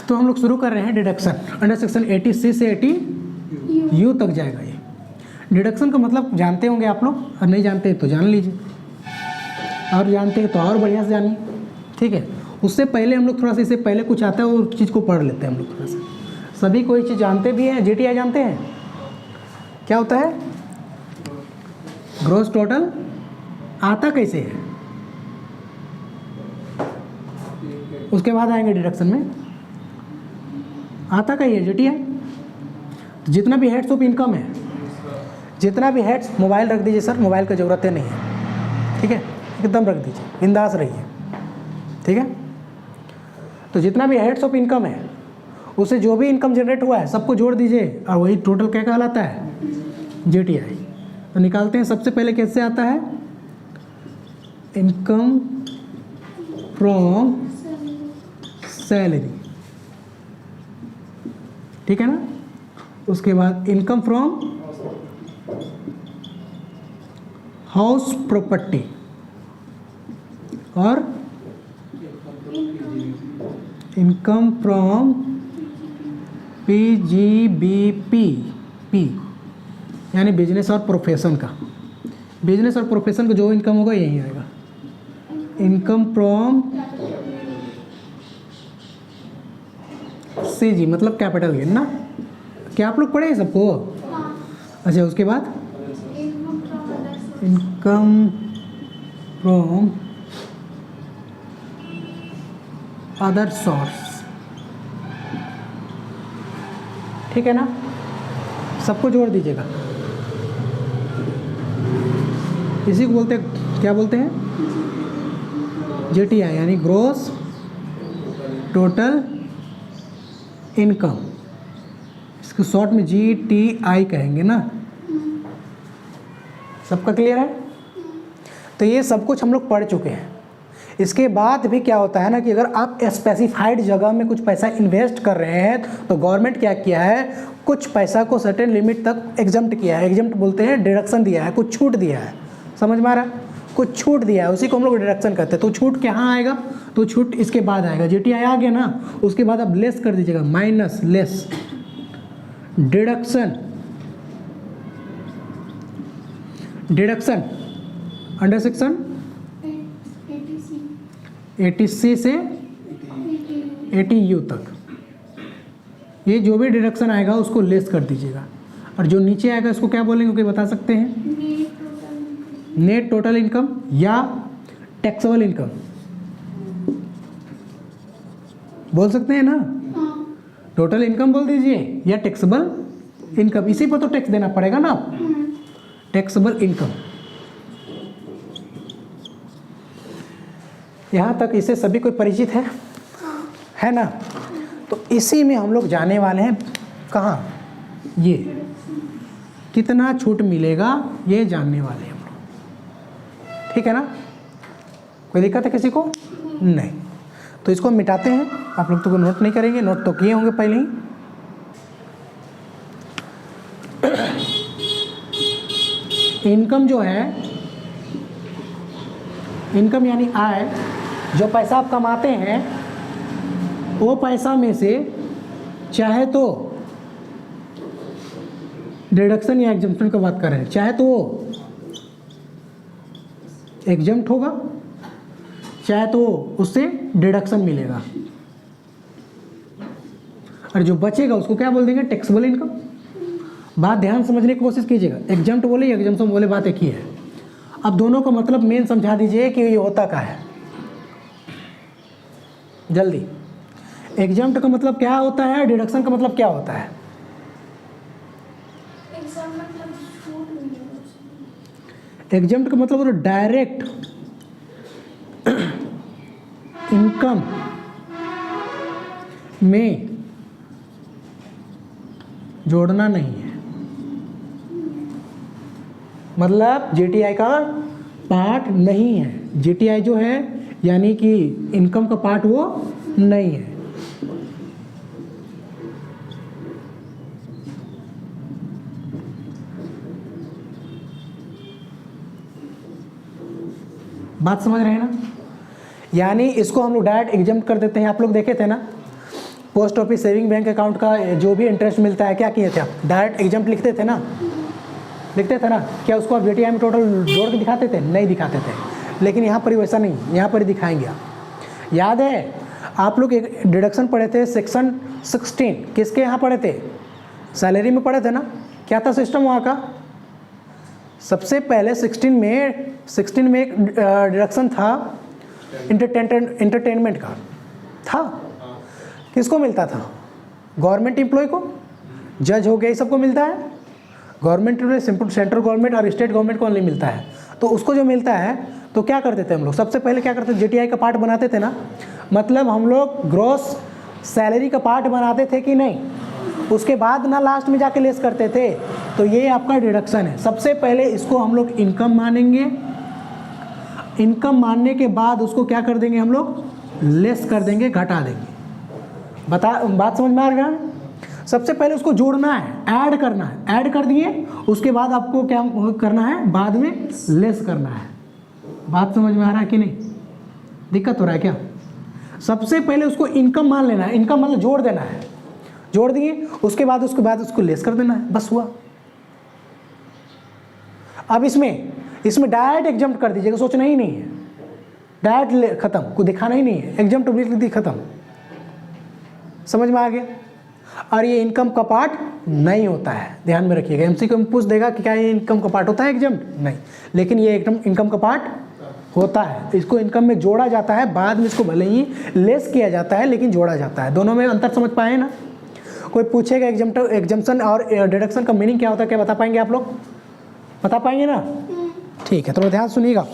तो हम लोग शुरू कर रहे हैं डिडक्शन। अंडर सेक्शन 80C से 80U तक जाएगा ये। डिडक्शन का मतलब जानते होंगे आप लोग, और नहीं जानते तो जान लीजिए, और जानते हैं तो और बढ़िया से जानिए, ठीक है। उससे पहले हम लोग थोड़ा सा, इससे पहले कुछ आता है वो चीज़ को पढ़ लेते हैं हम लोग थोड़ा सा। सभी कोई चीज़ जानते भी हैं, GTI जानते हैं क्या होता है? ग्रॉस टोटल आता कैसे है, उसके बाद आएंगे डिडक्शन में। आता क्या है GTI? तो जितना भी हेड्स ऑफ इनकम है, जितना भी हेड्स, मोबाइल रख दीजिए सर, मोबाइल की ज़रूरत नहीं है, ठीक है, एकदम रख दीजिए, बिंदास रहिए, ठीक है। तो जितना भी हेड्स ऑफ इनकम है, उससे जो भी इनकम जनरेट हुआ है सबको जोड़ दीजिए, और वही टोटल क्या कहलाता है? GTI। तो निकालते हैं। सबसे पहले कैसे आता है? इनकम फ्रॉम सैलरी, ठीक है ना। उसके बाद इनकम फ्रॉम हाउस प्रॉपर्टी, और इनकम फ्रॉम PGBP यानी बिजनेस और प्रोफेशन का। बिजनेस और प्रोफेशन का जो इनकम होगा यही आएगा। इनकम फ्रॉम CG मतलब कैपिटल गेन ना। क्या आप लोग पढ़े हैं सबको? अच्छा, उसके बाद इनकम फ्रॉम अदर सोर्स, ठीक है ना। सबको जोड़ दीजिएगा। इसी को बोलते हैं, क्या बोलते हैं? GTI यानी ग्रोस टोटल इनकम। इसको शॉर्ट में GTI कहेंगे ना। सबका क्लियर है? तो ये सब कुछ हम लोग पढ़ चुके हैं। इसके बाद भी क्या होता है ना कि अगर आप स्पेसिफाइड जगह में कुछ पैसा इन्वेस्ट कर रहे हैं तो गवर्नमेंट क्या किया है, कुछ पैसा को सर्टेन लिमिट तक एग्जम्प्ट किया है। एग्जम्प्ट बोलते हैं, डिडक्शन दिया है, कुछ छूट दिया है। समझ में आ रहा है? कुछ छूट दिया है, उसी को हम लोग डिडक्शन करते हैं। तो छूट कहाँ आएगा? तो छूट इसके बाद आएगा। GTI आ गया ना, उसके बाद आप लेस कर दीजिएगा, minus less deduction. Deduction under section 80C से 80U तक। ये जो भी डिडक्शन आएगा उसको लेस कर दीजिएगा, और जो नीचे आएगा उसको क्या बोलेंगे, कोई बता सकते हैं? नेट टोटल इनकम या टैक्सेबल इनकम बोल सकते हैं ना। टोटल इनकम बोल दीजिए या टैक्सेबल इनकम, इसी पर तो टैक्स देना पड़ेगा ना आप। टैक्सेबल इनकम, यहाँ तक इससे सभी कोई परिचित है ना। तो इसी में हम लोग जाने वाले हैं कहाँ, ये कितना छूट मिलेगा ये जानने वाले हैं हम लोग, ठीक है ना। कोई दिक्कत है किसी को? नहीं। तो इसको हम मिटाते हैं। आप लोग तो नोट नहीं करेंगे, नोट तो किए होंगे पहले ही। इनकम जो है, इनकम यानी आय, जो पैसा आप कमाते हैं वो पैसा में से चाहे तो डिडक्शन या एग्जम्पशन की बात कर रहे हैं, चाहे तो वो एग्जम्प्ट होगा, चाहे तो उससे डिडक्शन मिलेगा, और जो बचेगा उसको क्या बोल देंगे? Taxable income. बात ध्यान समझने की कोशिश कीजिएगा। एग्जम्प्ट बोले या एग्जम्पशन बोले, बात एक ही है। अब दोनों का मतलब मेन समझा दीजिए कि ये होता क्या है जल्दी। एग्जम्प्ट का मतलब क्या होता है, डिडक्शन का मतलब क्या होता है? एग्जम्प्ट का मतलब डायरेक्ट इनकम में जोड़ना नहीं है, मतलब GTI का पार्ट नहीं है। GTI जो है यानी कि इनकम का पार्ट वो नहीं है। बात समझ रहे हैं ना। यानी इसको हम लोग डायरेक्ट एग्जम्प्ट कर देते हैं। आप लोग देखे थे ना post office saving bank account का जो भी इंटरेस्ट मिलता है क्या किए थे आप? डायरेक्ट एग्जाम्प्ट लिखते थे ना, लिखते थे ना? क्या उसको आप VTI में टोटल जोड़ के दिखाते थे? नहीं दिखाते थे। लेकिन यहाँ पर वैसा नहीं, यहाँ पर दिखाएंगे आप। याद है आप लोग एक डिडक्शन पढ़े थे सेक्शन 16, किसके यहाँ पढ़े थे? सैलरी में पढ़े थे ना? क्या था सिस्टम वहाँ का? सबसे पहले 16 में एक डिडक्शन था इंटरटेनमेंट का था। किसको मिलता था? गवर्नमेंट एम्प्लॉय को, जज हो गया, ये सबको मिलता है। गवर्नमेंट सेंट्रल गवर्नमेंट और स्टेट गवर्नमेंट को नहीं मिलता है। तो उसको जो मिलता है तो क्या करते थे हम लोग? सबसे पहले क्या करते थे? GTI का पार्ट बनाते थे ना, मतलब हम लोग ग्रॉस सैलरी का पार्ट बनाते थे कि नहीं? उसके बाद ना लास्ट में जाके लेस करते थे। तो ये आपका डिडक्शन है। सबसे पहले इसको हम लोग इनकम मानेंगे, इनकम मानने के बाद उसको क्या कर देंगे हम लोग? लेस कर देंगे, घटा देंगे। बात समझ में आ रहा है? सबसे पहले उसको जोड़ना है, ऐड करना है, ऐड कर दिए, उसके बाद आपको क्या करना है? बाद में लेस करना है। बात समझ में आ रहा है कि नहीं? दिक्कत हो रहा है क्या? सबसे पहले उसको इनकम मान लेना है, इनकम मतलब जोड़ देना है, जोड़ दिए, उसके बाद उसको लेस कर देना है, बस हुआ। अब इसमें डायरेक्ट एग्जम्प्ट कर दीजिएगा, सोचना ही नहीं है, डायरेक्ट खत्म, कोई दिखाना ही नहीं है, एग्जम्प्ट लिख खत्म। समझ में आ गया? और ये इनकम का पार्ट नहीं होता है, ध्यान में रखिएगा। MCQ में पूछ देगा कि क्या ये इनकम का पार्ट होता है एग्जम्प्ट? नहीं, लेकिन ये एकदम इनकम का पार्ट होता है। इसको इनकम में जोड़ा जाता है, बाद में इसको भले ही लेस किया जाता है लेकिन जोड़ा जाता है। दोनों में अंतर समझ पाए ना? कोई पूछेगा एग्जम्पशन और डिडक्शन का मीनिंग क्या होता है, क्या बता पाएंगे आप लोग? बता पाएंगे ना? ठीक है, तो ध्यान सुनिएगा।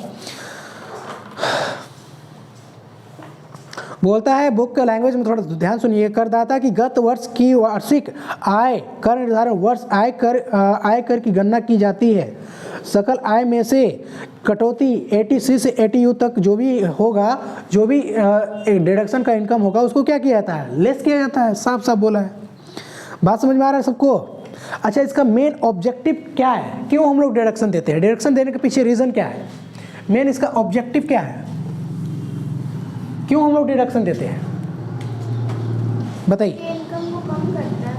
बोलता है बुक के लैंग्वेज में, थोड़ा ध्यान सुनिए। करदाता की गत वर्ष की वार्षिक आय कर निर्धारण वर्ष आय कर की गणना की जाती है। सकल आय में से कटौती 80C से 80U तक जो भी होगा, जो भी डिडक्शन का इनकम होगा, उसको क्या किया जाता है? लेस किया जाता है। साफ साफ बोला है। बात समझ में आ रहा है सबको? अच्छा, इसका मेन ऑब्जेक्टिव क्या है? क्यों हम लोग डिडक्शन देते हैं? डिडक्शन देने के पीछे रीज़न क्या है? मेन इसका ऑब्जेक्टिव क्या है? क्यों हम लोग डिडक्शन देते हैं? बताइए। इनकम को कम करता है।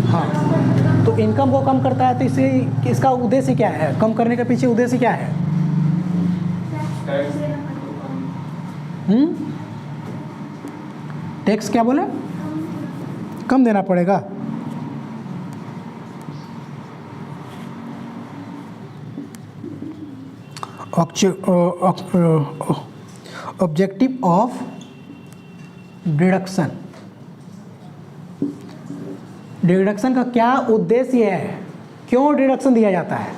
हाँ, तो इनकम को कम करता है, तो इसे इसका उद्देश्य क्या है? कम करने के पीछे उद्देश्य क्या है? टैक्स क्या बोले? कम देना पड़ेगा। ऑब्जेक्टिव ऑफ डिडक्शन, डिडक्शन का क्या उद्देश्य है? क्यों डिडक्शन दिया जाता है?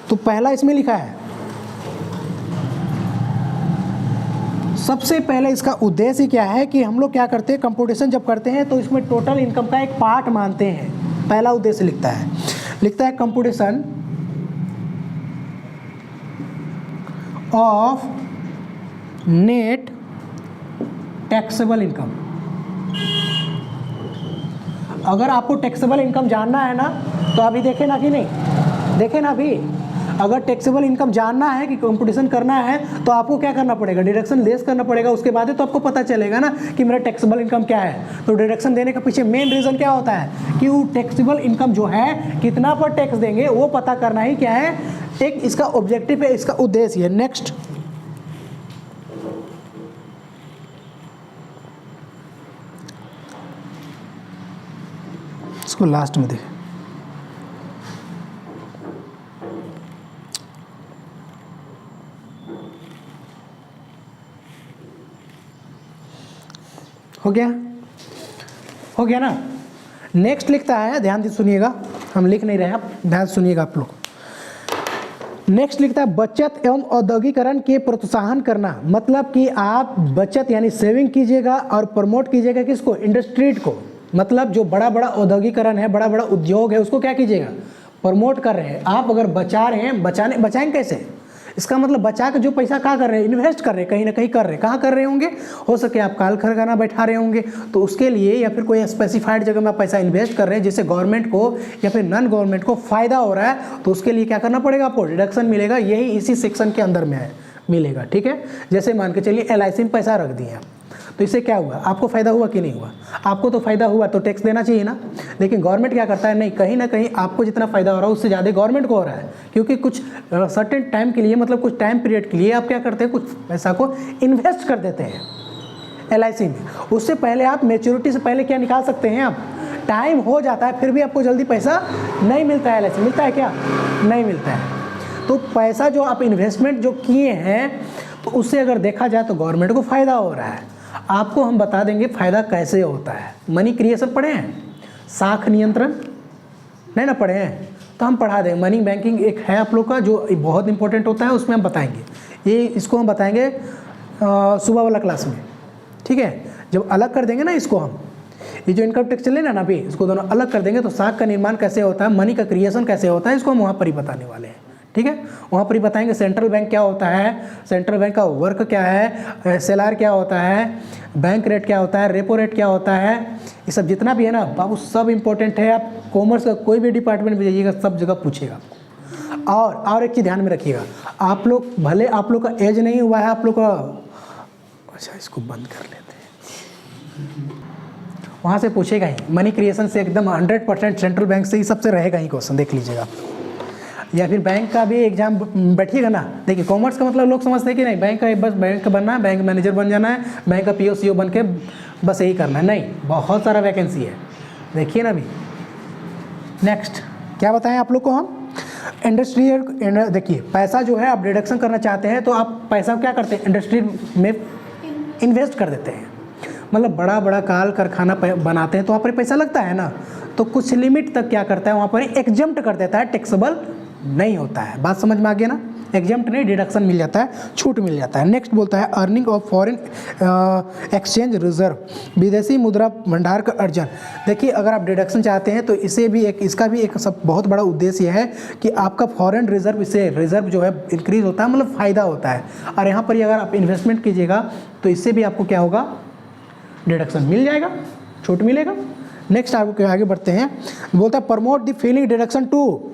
तो पहला इसमें लिखा है, सबसे पहले इसका उद्देश्य क्या है कि हम लोग क्या करते हैं, कंप्यूटेशन जब करते हैं तो इसमें टोटल इनकम का एक पार्ट मानते हैं। पहला उद्देश्य लिखता है computation of net taxable income. अगर आपको टैक्सेबल इनकम जानना है ना, तो अभी देखे ना कि नहीं, देखे ना अभी, अगर टैक्सेबल इनकम जानना है कि कंप्यूटेशन करना है तो आपको क्या करना पड़ेगा? डिडक्शन लेस करना पड़ेगा। उसके बाद तो आपको पता चलेगा ना कि मेरा टैक्सेबल इनकम क्या है। तो डिडक्शन देने के पीछे मेन रीज़न क्या होता है कि वो टैक्सेबल इनकम जो है कितना पर टैक्स देंगे वो पता करना ही क्या है, एक इसका ऑब्जेक्टिव है, इसका उद्देश्य है। नेक्स्ट, इसको लास्ट में देखें। हो गया ना? नेक्स्ट लिखता है, ध्यान से सुनिएगा, हम लिख नहीं रहे हैं, आप ध्यान सुनिएगा आप लोग। नेक्स्ट लिखता है बचत एवं औद्योगिकरण के प्रोत्साहन करना। मतलब कि आप बचत यानी सेविंग कीजिएगा और प्रमोट कीजिएगा किसको? इंडस्ट्री को। मतलब जो बड़ा बड़ा औद्योगिकरण है, बड़ा बड़ा उद्योग है, उसको क्या कीजिएगा? प्रमोट कर रहे हैं। आप अगर बचा रहे हैं, बचाएंगे कैसे? इसका मतलब बचा के जो पैसा कहाँ कर रहे हैं? इन्वेस्ट कर रहे हैं, कहीं ना कहीं कर रहे हैं। कहाँ कर रहे होंगे? हो सके आप काल खरगाना बैठा रहे होंगे, तो उसके लिए या फिर कोई स्पेसिफाइड जगह में आप पैसा इन्वेस्ट कर रहे हैं जिससे गवर्नमेंट को या फिर नॉन गवर्नमेंट को फ़ायदा हो रहा है, तो उसके लिए क्या करना पड़ेगा? आपको डिडक्शन मिलेगा। यही इसी सेक्शन के अंदर में है, मिलेगा। ठीक है, जैसे मान के चलिए LIC में पैसा रख दिए, तो इससे क्या हुआ, आपको फ़ायदा हुआ कि नहीं हुआ? आपको तो फ़ायदा हुआ तो टैक्स देना चाहिए ना। लेकिन गवर्नमेंट क्या करता है, नहीं, कहीं ना कहीं आपको जितना फ़ायदा हो रहा है उससे ज़्यादा गवर्नमेंट को हो रहा है, क्योंकि कुछ सर्टेन टाइम के लिए, मतलब कुछ टाइम पीरियड के लिए आप क्या करते हैं, कुछ पैसा को इन्वेस्ट कर देते हैं LIC में। उससे पहले आप मैच्योरिटी से पहले क्या निकाल सकते हैं, आप टाइम हो जाता है फिर भी आपको जल्दी पैसा नहीं मिलता है। LIC मिलता है क्या? नहीं मिलता है। तो पैसा जो आप इन्वेस्टमेंट जो किए हैं तो उससे अगर देखा जाए तो गवर्नमेंट को फ़ायदा हो रहा है। आपको हम बता देंगे फ़ायदा कैसे होता है। मनी क्रिएशन पढ़े हैं, साख नियंत्रण नहीं ना पढ़े हैं, तो हम पढ़ा देंगे। मनी बैंकिंग एक है आप लोग का जो बहुत इंपॉर्टेंट होता है, उसमें हम बताएंगे। ये इसको हम बताएंगे सुबह वाला क्लास में, ठीक है। जब अलग कर देंगे ना इसको, हम ये जो इनकम टैक्स चले ना अभी, इसको दोनों अलग कर देंगे तो साख का निर्माण कैसे होता है, मनी का क्रिएशन कैसे होता है, इसको हम वहाँ पर ही बताने वाले हैं, ठीक है। वहाँ पर ही बताएंगे सेंट्रल बैंक क्या होता है, सेंट्रल बैंक का वर्क क्या है, SLR क्या होता है, बैंक रेट क्या होता है, रेपो रेट क्या होता है, ये सब जितना भी है ना बाबू सब इंपॉर्टेंट है। आप कॉमर्स का कोई भी डिपार्टमेंट में जाइएगा सब जगह पूछेगा आपको। और एक चीज़ ध्यान में रखिएगा, आप लोग भले आप लोग का एज नहीं हुआ है, आप लोग का, अच्छा इसको बंद कर लेते हैं, वहाँ से पूछेगा ही। मनी क्रिएशन से एकदम 100% सेंट्रल बैंक से ही सबसे रहेगा ही क्वेश्चन, देख लीजिएगा आप। या फिर बैंक का भी एग्जाम बैठिएगा ना, देखिए कॉमर्स का मतलब लोग समझते हैं कि नहीं बैंक का बस बैंक का बनना है, बैंक मैनेजर बन जाना है, बैंक का PO CO बन के बस यही करना है, नहीं, बहुत सारा वैकेंसी है, देखिए ना अभी। नेक्स्ट क्या बताएं आप लोग को हम, इंडस्ट्रियल, देखिए पैसा जो है आप डिडक्शन करना चाहते हैं तो आप पैसा क्या करते हैं, इंडस्ट्री में इन्वेस्ट कर देते हैं। मतलब बड़ा बड़ा कारखाना बनाते हैं तो वहाँ पर पैसा लगता है ना, तो कुछ लिमिट तक क्या करता है वहाँ पर एग्जम्प्ट कर देता है, टैक्सेबल नहीं होता है। बात समझ में आ गया ना, एग्जम्प्ट नहीं, डिडक्शन मिल जाता है, छूट मिल जाता है। नेक्स्ट बोलता है earning of foreign exchange reserve, विदेशी मुद्रा भंडार का अर्जन। देखिए अगर आप डिडक्शन चाहते हैं तो इसे भी एक, इसका भी एक सब बहुत बड़ा उद्देश्य है कि आपका फॉरेन रिजर्व, इससे रिजर्व जो है इंक्रीज होता है, मतलब फ़ायदा होता है। और यहाँ पर अगर आप इन्वेस्टमेंट कीजिएगा तो इससे भी आपको क्या होगा, डिडक्शन मिल जाएगा, छूट मिलेगा। नेक्स्ट आगे बढ़ते हैं, बोलता है promote the feeling deduction to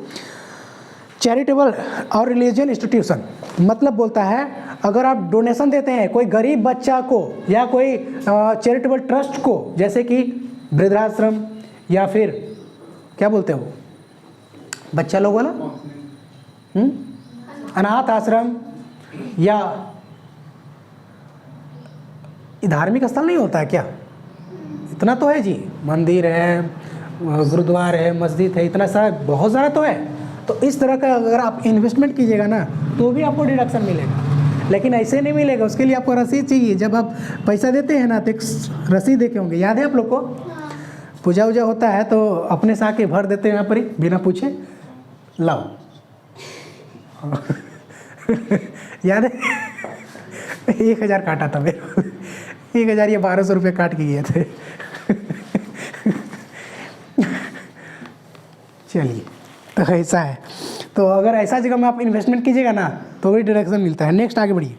charitable और रिलीजियन इंस्टीट्यूशन। मतलब बोलता है अगर आप डोनेशन देते हैं कोई गरीब बच्चा को या कोई चैरिटेबल ट्रस्ट को, जैसे कि वृद्धाश्रम या फिर क्या बोलते हैं वो बच्चा लोग वाला, अनाथ आश्रम, या धार्मिक स्थल नहीं होता है क्या, इतना तो है जी, मंदिर है, गुरुद्वारा है, मस्जिद है, इतना सारा बहुत सारा तो है। तो इस तरह का अगर आप इन्वेस्टमेंट कीजिएगा ना तो भी आपको डिडक्शन मिलेगा, लेकिन ऐसे नहीं मिलेगा, उसके लिए आपको रसीद चाहिए। जब आप पैसा देते हैं ना तो एक रसीद देखे होंगे, याद है आप लोग को? पूजा वूजा होता है तो अपने से आके भर देते हैं यहाँ पर ही बिना पूछे, लाओ याद है 1000 काटा था मेरे 1000 या 1200 रुपये काट के गए थे चलिए तो ऐसा है, तो अगर ऐसा जगह में आप इन्वेस्टमेंट कीजिएगा ना तो भी डिडक्शन मिलता है। नेक्स्ट आगे बढ़िए,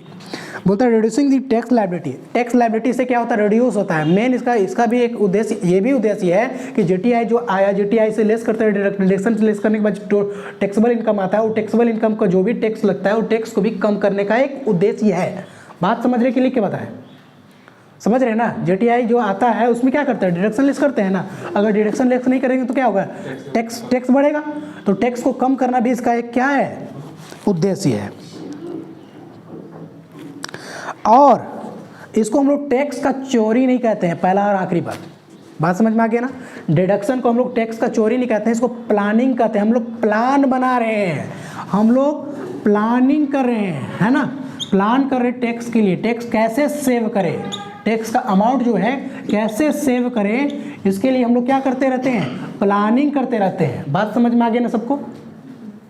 बोलता है reducing the tax liability. Tax liability से क्या होता है, रिड्यूस होता है। मेन इसका भी एक उद्देश्य, ये भी उद्देश्य है कि GTI जो आया, GTI से लेस करते हैं, डिडक्शन से लेस करने के बाद जो टैक्सेबल इनकम आता है, वो टैक्सेबल इनकम का जो भी टैक्स लगता है वो टैक्स को भी कम करने का एक उद्देश्य है। बात समझने के लिए क्या बताएं, समझ रहे हैं ना? GTI जो आता है उसमें क्या करते हैं, डिडक्शन लेस करते हैं ना। अगर डिडक्शन लेस नहीं करेंगे तो क्या होगा, टैक्स बढ़ेगा। तो टैक्स को कम करना भी इसका एक क्या है, उद्देश्य है। और इसको हम लोग टैक्स का चोरी नहीं कहते हैं, पहला और आखिरी बात समझ में आ गया ना। डिडक्शन को हम लोग टैक्स का चोरी नहीं कहते हैं, इसको प्लानिंग कहते हैं। हम लोग प्लान बना रहे हैं, हम लोग प्लानिंग कर रहे हैं, है ना, प्लान कर रहे हैं टैक्स के लिए। टैक्स कैसे सेव करें, टैक्स का अमाउंट जो है कैसे सेव करें, इसके लिए हम लोग क्या करते रहते हैं, प्लानिंग करते रहते हैं। बात समझ में आ गया ना सबको,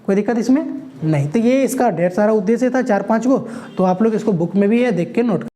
कोई दिक्कत इसमें नहीं? तो ये इसका ढेर सारा उद्देश्य था, 4-5 को, तो आप लोग इसको बुक में भी है, देख के नोट